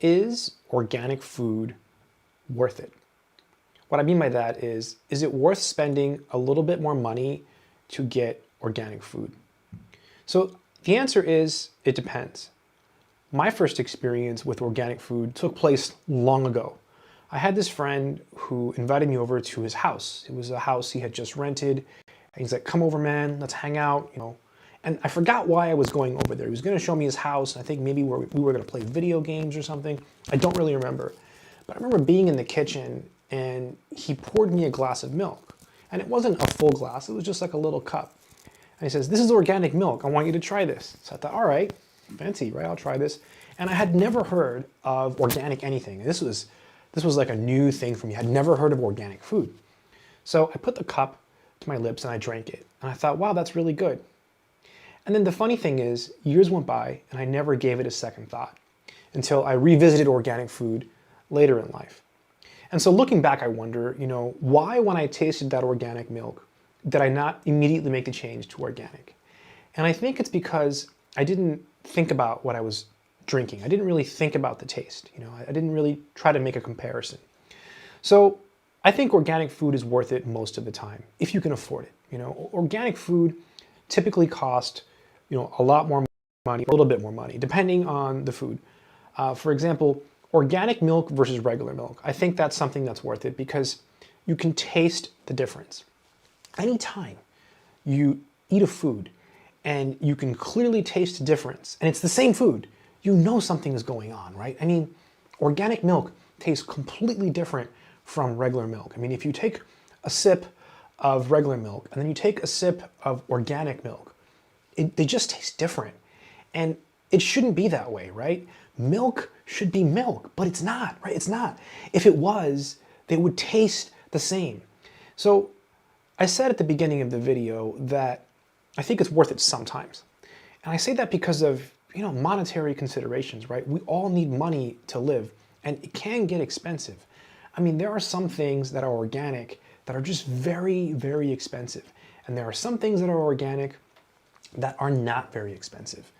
Is organic food worth it? What I mean by that is it worth spending a little bit more money to get organic food? So the answer is, it depends. My first experience with organic food took place long ago. I had this friend who invited me over to his house. It was a house he had just rented. And he's like, come over, man, let's hang out, you know. And I forgot why I was going over there. He was gonna show me his house. I think maybe we were gonna play video games or something. I don't really remember. But I remember being in the kitchen and he poured me a glass of milk. And it wasn't a full glass, it was just like a little cup. And he says, this is organic milk, I want you to try this. So I thought, all right, fancy, right, I'll try this. And I had never heard of organic anything. This was like a new thing for me. I'd never heard of organic food. So I put the cup to my lips and I drank it. And I thought, wow, that's really good. And then the funny thing is, years went by and I never gave it a second thought until I revisited organic food later in life. And so looking back, I wonder, you know, why when I tasted that organic milk, did I not immediately make the change to organic? And I think it's because I didn't think about what I was drinking. I didn't really think about the taste. You know, I didn't really try to make a comparison. So I think organic food is worth it most of the time, if you can afford it. You know, organic food typically costs, you know, a lot more money, a little bit more money, depending on the food. For example, organic milk versus regular milk. I think that's something that's worth it because you can taste the difference. Anytime you eat a food and you can clearly taste the difference, and it's the same food, you know something is going on, right? I mean, organic milk tastes completely different from regular milk. I mean, if you take a sip of regular milk and then you take a sip of organic milk, they just taste different. And it shouldn't be that way, right? Milk should be milk, but it's not, right? It's not. If it was, they would taste the same. So I said at the beginning of the video that I think it's worth it sometimes. And I say that because of, you know, monetary considerations, right? We all need money to live, and it can get expensive. I mean, there are some things that are organic that are just very, very expensive. And there are some things that are organic that are not very expensive.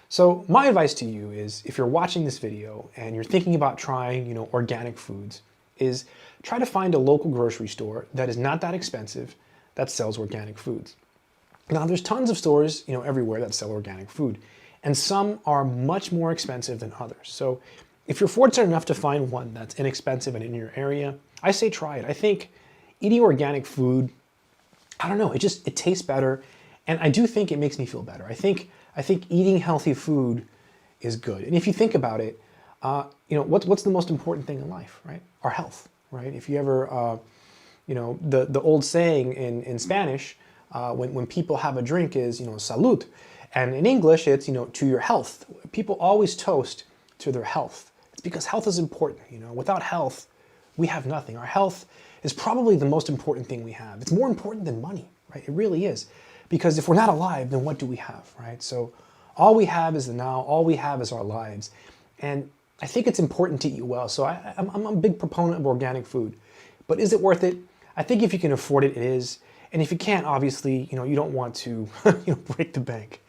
So my advice to you is, if you're watching this video and you're thinking about trying, you know, organic foods, is try to find a local grocery store that is not that expensive that sells organic foods. Now, there's tons of stores, you know, everywhere that sell organic food, and some are much more expensive than others. So if you're fortunate enough to find one that's inexpensive and in your area, I say try it. I think eating organic food, I don't know, it tastes better, and I do think it makes me feel better. I think eating healthy food is good. And if you think about it, you know, what's the most important thing in life, right? Our health, right? If you ever, you know, the old saying in Spanish, when people have a drink is, you know, salud. And in English, it's, you know, to your health. People always toast to their health. It's because health is important, you know. Without health, we have nothing. Our health is probably the most important thing we have. It's more important than money, right? It really is. Because if we're not alive, then what do we have, right? So all we have is the now, all we have is our lives. And I think it's important to eat well. So I'm a big proponent of organic food. But is it worth it? I think if you can afford it, it is. And if you can't, obviously, you know, you don't want to you know, break the bank.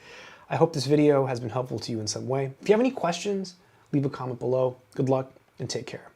I hope this video has been helpful to you in some way. If you have any questions, leave a comment below. Good luck and take care.